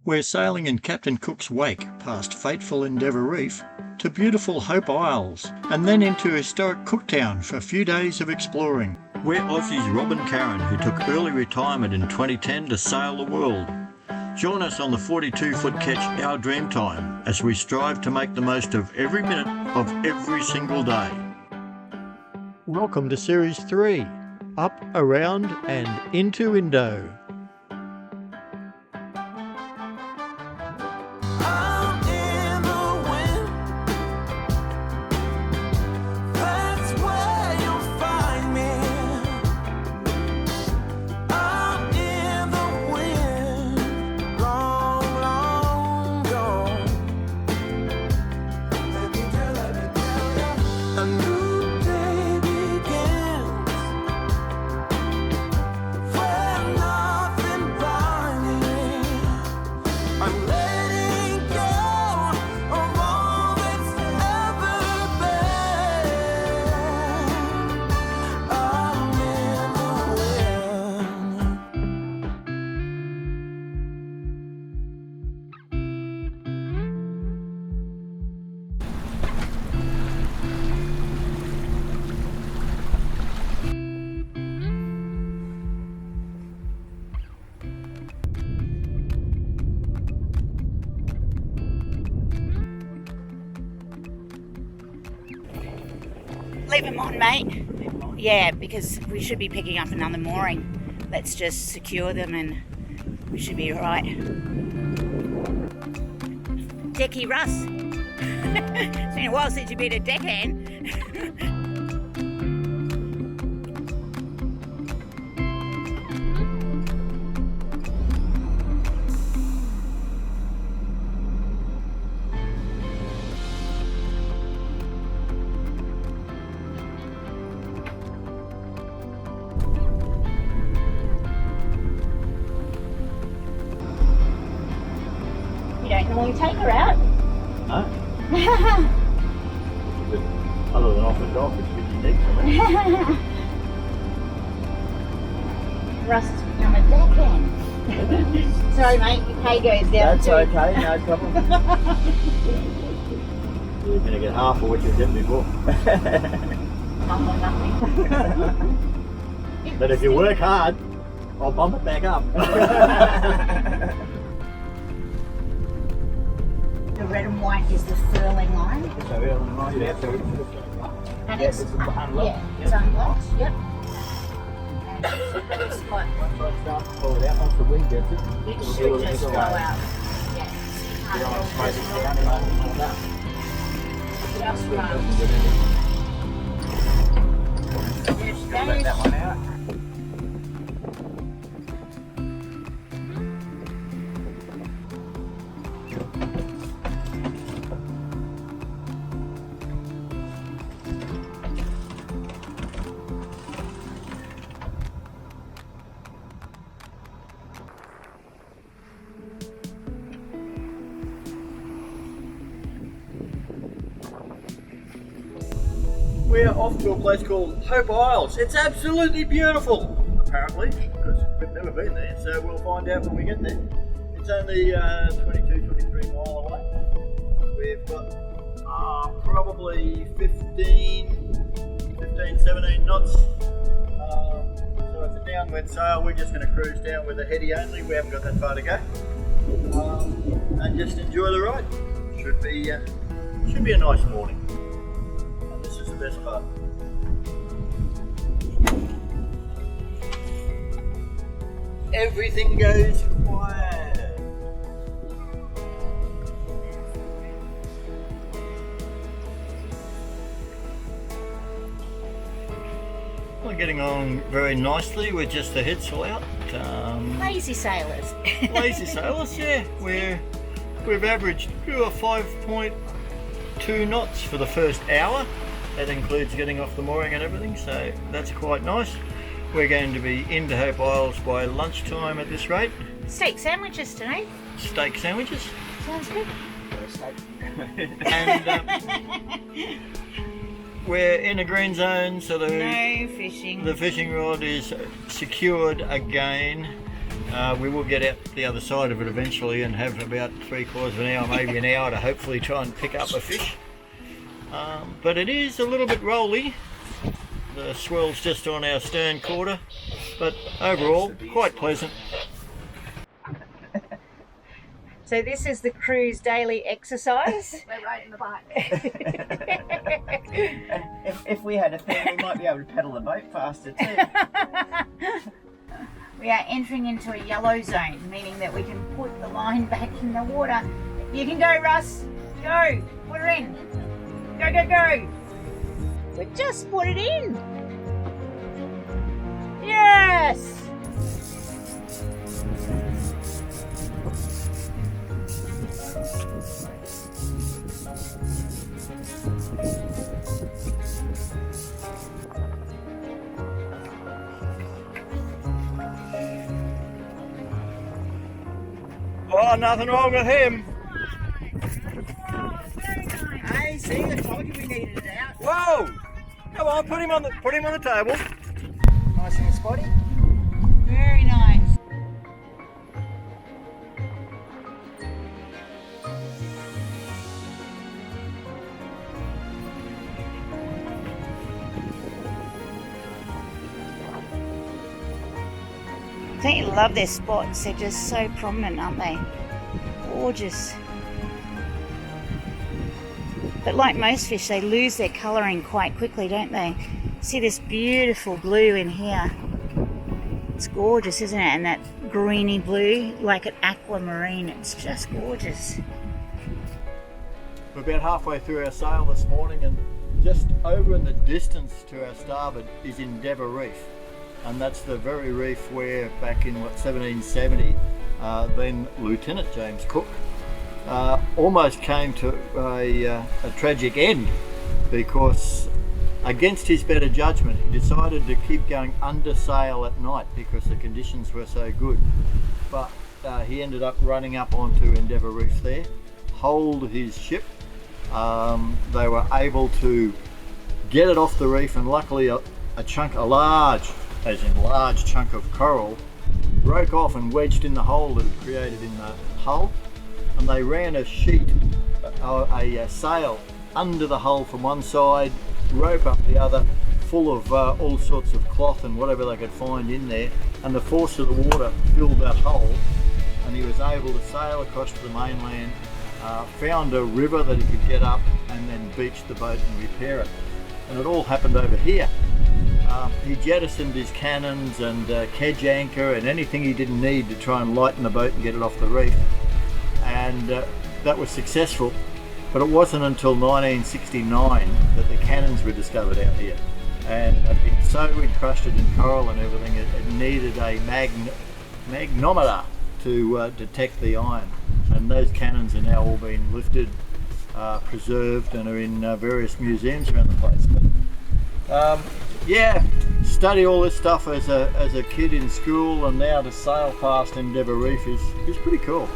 We're sailing in Captain Cook's wake past fateful Endeavour Reef to beautiful Hope Isles and then into historic Cooktown for a few days of exploring. We're Aussies Rob and Karen, who took early retirement in 2010 to sail the world. Join us on the 42-foot ketch Our Dreamtime as we strive to make the most of every minute of every single day. Welcome to Series 3, Up, Around and Into Indo. Leave them on, mate. Yeah, because we should be picking up another mooring. Let's just secure them and we should be alright. Decky Russ. It's been a while since you've been a deckhand. You don't normally take her out? No. Other than off the dock, it's a bit unique for me. Russ has become a deckhand. Sorry mate, your pay goes down. That's okay, no problem. You're going to get half of what you've done before. Nothing. But if you work hard, I'll bump it back up. The red and white is the furling line. So we're on the line there, so And yes, it's unlocked. Yeah, it's unlocked. Yep. And it's quite. Once I start to pull it out, once the wind gets it, It it'll should do just it go out. Yeah. You don't want to smoke it down and all that. Just run. There she Let goes. that one out. We're off to a place called Hope Isles. It's absolutely beautiful, apparently, because we've never been there, so we'll find out when we get there. It's only 22-23 mile away. We've got probably 15-17 knots. So it's a downwind sail. We're just going to cruise down with a heady only. We haven't got that far to go. And just enjoy the ride. Should be a nice morning. This is the best part. Everything goes quiet. We're getting on very nicely. We're just a headsail out. Lazy sailors. Lazy sailors, yeah. We've averaged 5.2 knots for the first hour. That includes getting off the mooring and everything, so that's quite nice. We're going to be into Hope Isles by lunchtime at this rate. Steak sandwiches today. Steak sandwiches. Sounds good. And we're in a green zone, so No fishing. the fishing rod is secured again. We will get out the other side of it eventually and have about 3/4 of an hour, maybe an hour, to hopefully try and pick up a fish. But it is a little bit rolly. The swell's just on our stern quarter, but overall quite pleasant. So this is the crew's daily exercise. We're riding the bike. if we had a thing, we might be able to pedal the boat faster too. We are entering into a yellow zone, meaning that we can put the line back in the water. You can go, Russ. Go. Put her in. Go, go, go. We just put it in. Yes. Oh, nothing wrong with him. Hey, see, I told you we needed it out. Whoa! Come on, put him on the table. Nice and spotty. Very nice. Don't you love their spots? They're just so prominent, aren't they? Gorgeous. But like most fish, they lose their colouring quite quickly, don't they? See this beautiful blue in here. It's gorgeous, isn't it? And that greeny blue, like an aquamarine. It's just gorgeous. We're about halfway through our sail this morning, and just over in the distance to our starboard is Endeavour Reef. And that's the very reef where back in 1770 then Lieutenant James Cook almost came to a tragic end, because against his better judgment he decided to keep going under sail at night because the conditions were so good. But he ended up running up onto Endeavour Reef there, holed his ship. They were able to get it off the reef, and luckily a large chunk of coral broke off and wedged in the hole that it created in the hull, and they ran a sheet, a sail under the hull from one side, rope up the other, full of all sorts of cloth and whatever they could find in there, and the force of the water filled that hole, and he was able to sail across to the mainland, found a river that he could get up, and then beach the boat and repair it. And it all happened over here. He jettisoned his cannons and kedge anchor and anything he didn't need to try and lighten the boat and get it off the reef, and that was successful. But it wasn't until 1969 that the cannons were discovered out here, and had been so encrusted in coral and everything, it needed a magnometer to detect the iron, and those cannons are now all been lifted, preserved, and are in various museums around the place. But, yeah, study all this stuff as a kid in school, and now to sail past Endeavour Reef is pretty cool.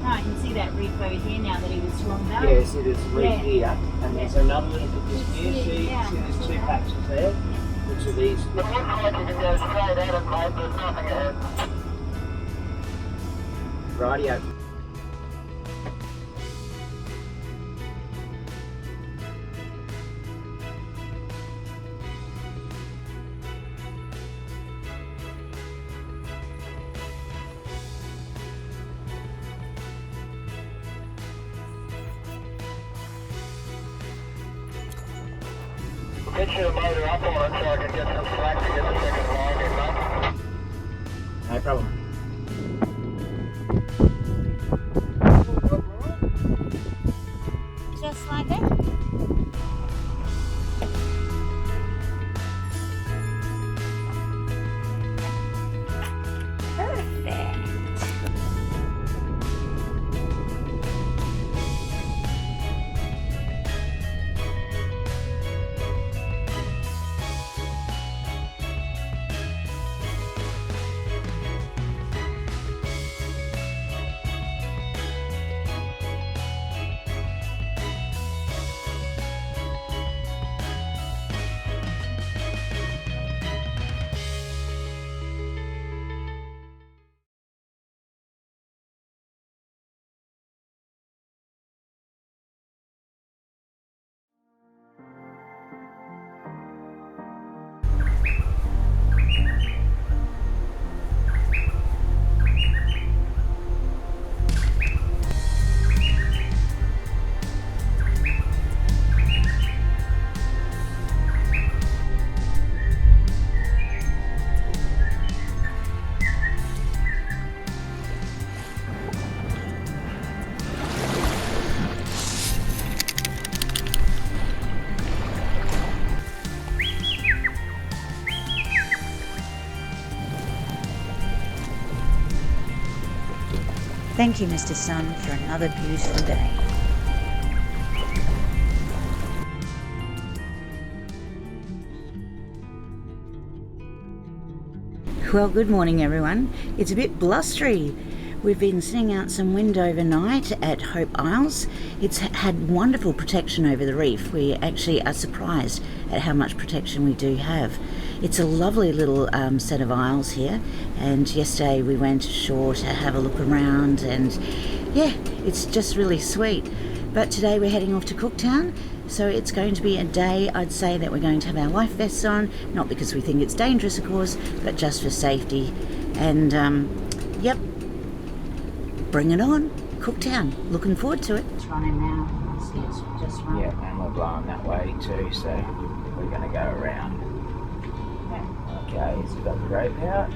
Right, you can see that reef over here now that he was swung down. Yeah, see there's a reef Yeah. here, and there's another little bit just here. Yeah, See, yeah. see there's two patches there, which are these. It looks like you can go straight at it, mate. There's nothing ahead. Radio. Get your motor up on it so I can get some slack to get the second line in, mate. No problem. Just like that. Perfect. Thank you, Mr. Sun, for another beautiful day. Well, good morning everyone. It's a bit blustery. We've been sitting out some wind overnight at Hope Isles. It's had wonderful protection over the reef. We actually are surprised at how much protection we do have. It's a lovely little set of isles here, and yesterday we went ashore to have a look around, and yeah, it's just really sweet. But today we're heading off to Cooktown. So it's going to be a day, I'd say, that we're going to have our life vests on, not because we think it's dangerous, of course, but just for safety. And, yep, bring it on. Cooktown. Looking forward to it. It's running now. I see it's just running. Yeah, and we're blowing that way too, so we're going to go around. Okay, so we've got the rope out.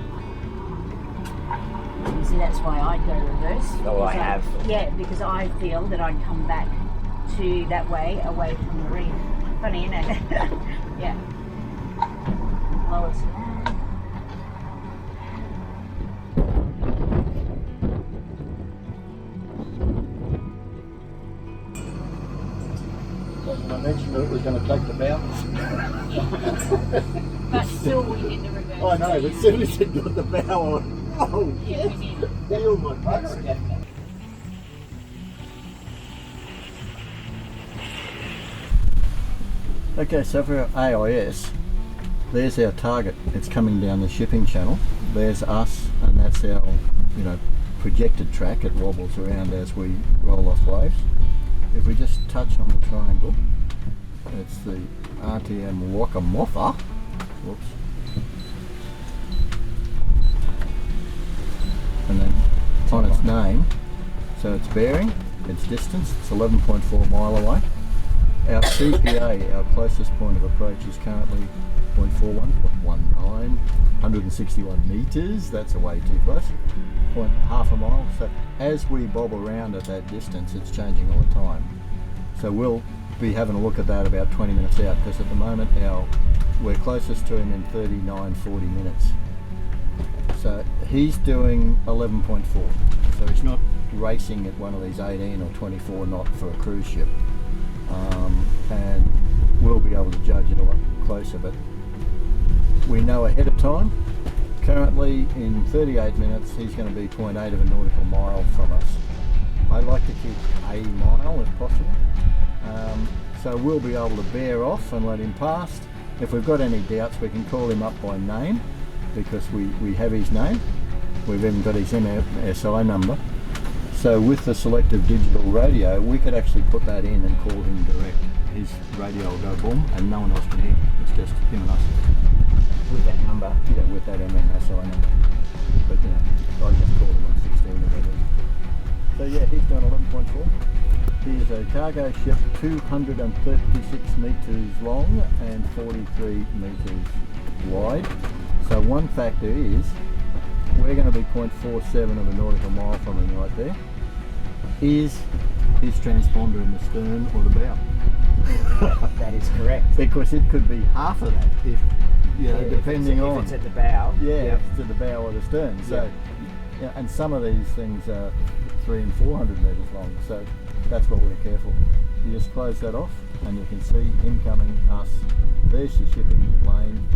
You see, that's why I'd go reverse. Oh, I have. Yeah, because I feel that I'd come back to that way, away from the reef. Funny, isn't it? Yeah. Lower to that. I mentioned that we're going to take the bow. But still, we did the reverse. I know, but as soon as it got the bow on, oh, Yeah, we did. feel my butt. Okay, so for our AIS, there's our target. It's coming down the shipping channel. There's us, and that's our, projected track. It wobbles around as we roll off waves. If we just touch on the triangle, it's the RTM Wakamotha. Whoops. And then on its name, so its bearing, its distance, it's 11.4 mile away. Our CPA, our closest point of approach, is currently 0.41, 0.19, 161 metres, that's way too close, half a mile. So as we bob around at that distance, it's changing all the time. So we'll be having a look at that about 20 minutes out, because at the moment we're closest to him in 39, 40 minutes. So he's doing 11.4, so he's not racing at one of these 18 or 24 knot for a cruise ship. And we'll be able to judge it a lot closer, but we know ahead of time. Currently in 38 minutes he's going to be 0.8 of a nautical mile from us. I like to keep a mile if possible, so we'll be able to bear off and let him past. If we've got any doubts, we can call him up by name, because we have his name. We've even got his MSI number. So with the selective digital radio, we could actually put that in and call him direct. His radio will go boom and no one else can hear. It's just him and us. With that number? Yeah, with that MSI number. But I just called him on 16 or whatever. So yeah, he's done 11.4. He is a cargo ship 236 metres long and 43 metres wide. So one factor is, we're going to be 0.47 of a nautical mile from him right there. Is his transponder in the stern or the bow? That is correct. Because it could be half of that, if depending on. If it's at the bow. Yeah, if it's at the bow or the stern. So, and some of these things are 300 and 400 metres long. So that's what we're careful. You just close that off, and you can see him coming, us. There's your shipping lane.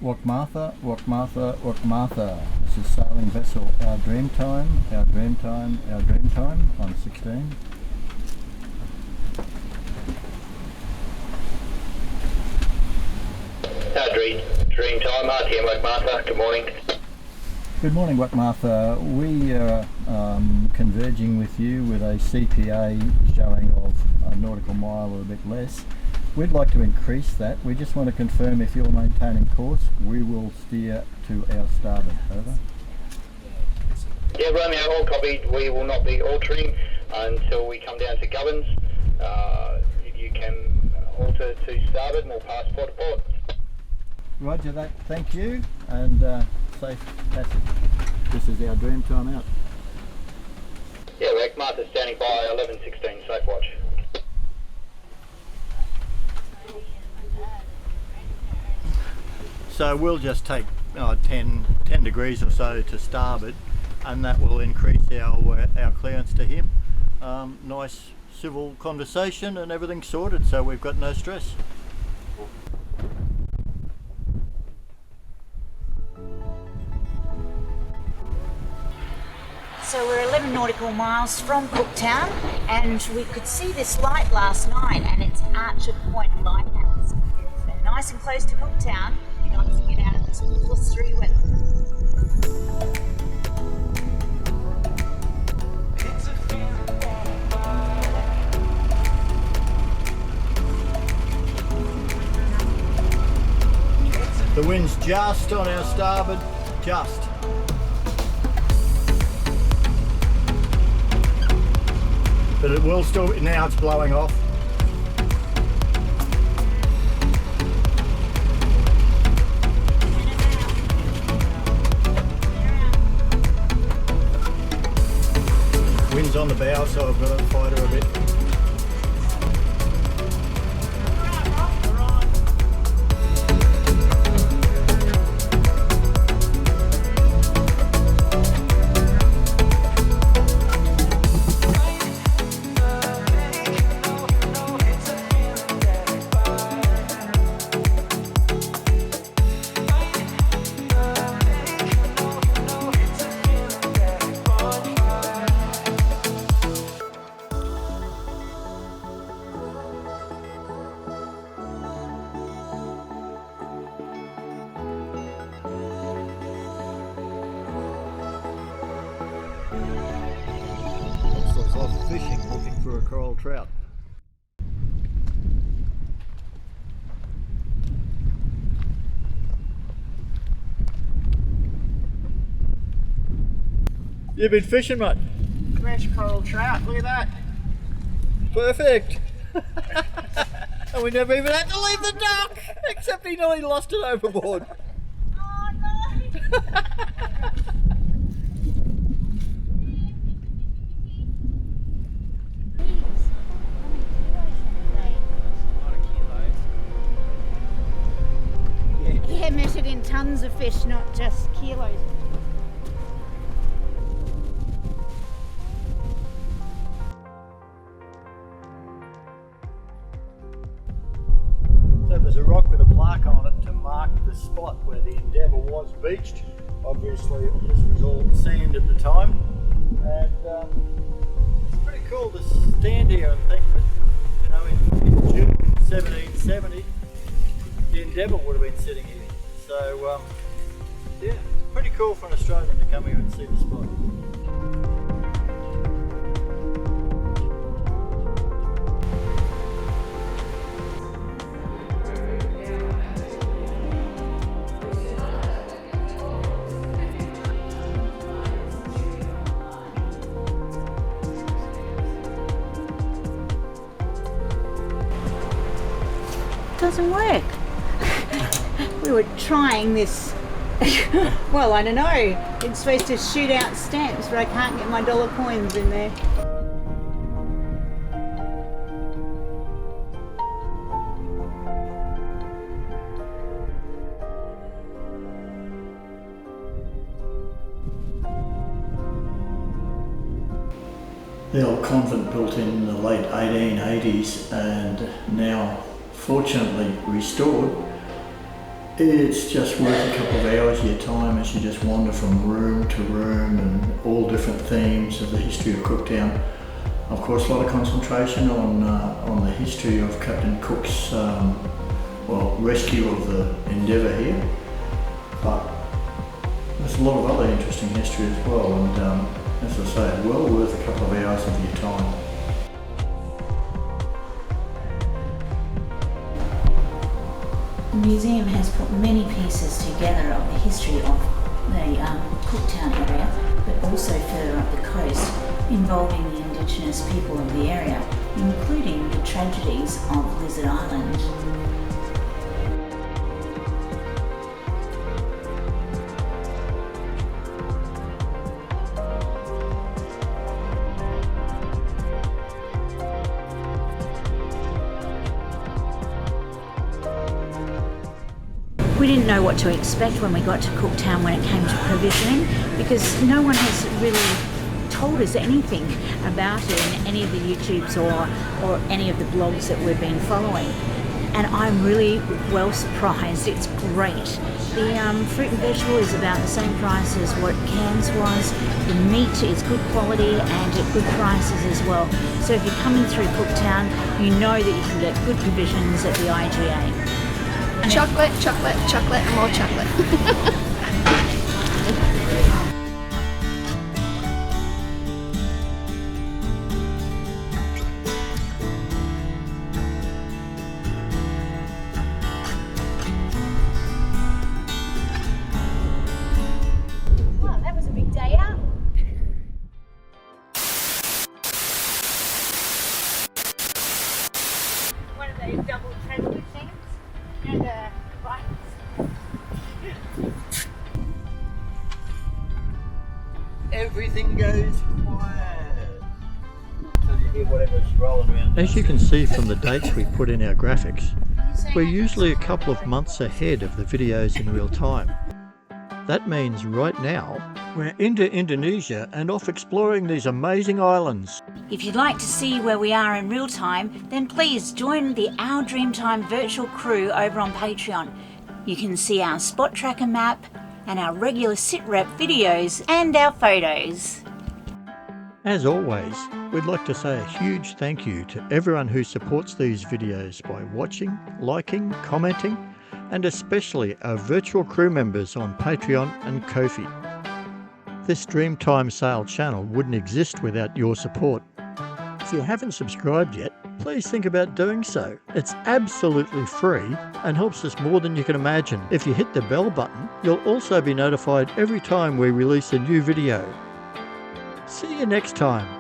Wakmatha, Wakmatha, Wakmatha. This is sailing vessel Our Dreamtime, Our Dreamtime, Our Dreamtime on 16. Dreamtime, RTM Wakmatha, good morning. Good morning, Wakmatha. We are converging with you with a CPA showing of a nautical mile or a bit less. We'd like to increase that. We just want to confirm if you're maintaining course, we will steer to our starboard. Over. Yeah, Romeo, all copied. We will not be altering until we come down to Govern's. You can alter to starboard and we'll pass port to port. Roger that, thank you, and safe passage. This is our Dreamtime out. Yeah, Wakmatha standing by 11:16, safe watch. So we'll just take 10 degrees or so to starboard, and that will increase our clearance to him. Nice civil conversation and everything sorted, so we've got no stress. So we're 11 nautical miles from Cooktown, and we could see this light last night, and it's Archer Point Lighthouse. It's nice and close to Cooktown. It'd be nice to get out of this +3 weather. The wind's just on our starboard, just. But it will still, now it's blowing off. Wind's on the bow, so I've got to fight her a bit. Off fishing, looking for a coral trout. You've been fishing, mate? Fresh coral trout, look at that. Perfect. And we never even had to leave the dock, except he nearly lost it overboard. Oh no! Yeah, measured in tons of fish, not just kilos. So there's a rock with a plaque on it to mark the spot where the Endeavour was beached. Obviously this was all sand at the time, and it's pretty cool to stand here and think that, in June 1770 the Endeavour would have been sitting here. So yeah, it's pretty cool for an Australian to come here and see the spot. Doesn't work. We were trying this. Well, I don't know. It's supposed to shoot out stamps, but I can't get my dollar coins in there. The old convent built in the late 1880s and now fortunately restored. It's just worth a couple of hours of your time as you just wander from room to room and all different themes of the history of Cooktown. Of course, a lot of concentration on the history of Captain Cook's rescue of the Endeavour here, but there's a lot of other interesting history as well, and as I say, well worth a couple of hours of your time. The museum has put many pieces together of the history of the Cooktown area, but also further up the coast, involving the indigenous people of the area, including the tragedies of Lizard Island. We didn't know what to expect when we got to Cooktown when it came to provisioning, because no one has really told us anything about it in any of the YouTubes or any of the blogs that we've been following. And I'm really well surprised. It's great. The fruit and vegetable is about the same price as what Cairns was. The meat is good quality and at good prices as well. So if you're coming through Cooktown, you know that you can get good provisions at the IGA. Chocolate, chocolate, chocolate, and more chocolate. Double treadle things and bikes. Everything goes quiet until you hear whatever's rolling around. As you can see from the dates we put in our graphics, we're usually a couple of months ahead of the videos in real time. That means right now, we're into Indonesia and off exploring these amazing islands. If you'd like to see where we are in real time, then please join the Our Dreamtime virtual crew over on Patreon. You can see our spot tracker map and our regular sit-rep videos and our photos. As always, we'd like to say a huge thank you to everyone who supports these videos by watching, liking, commenting, and especially our virtual crew members on Patreon and Ko-fi. This Dreamtime Sail channel wouldn't exist without your support. If you haven't subscribed yet, please think about doing so. It's absolutely free and helps us more than you can imagine. If you hit the bell button, you'll also be notified every time we release a new video. See you next time.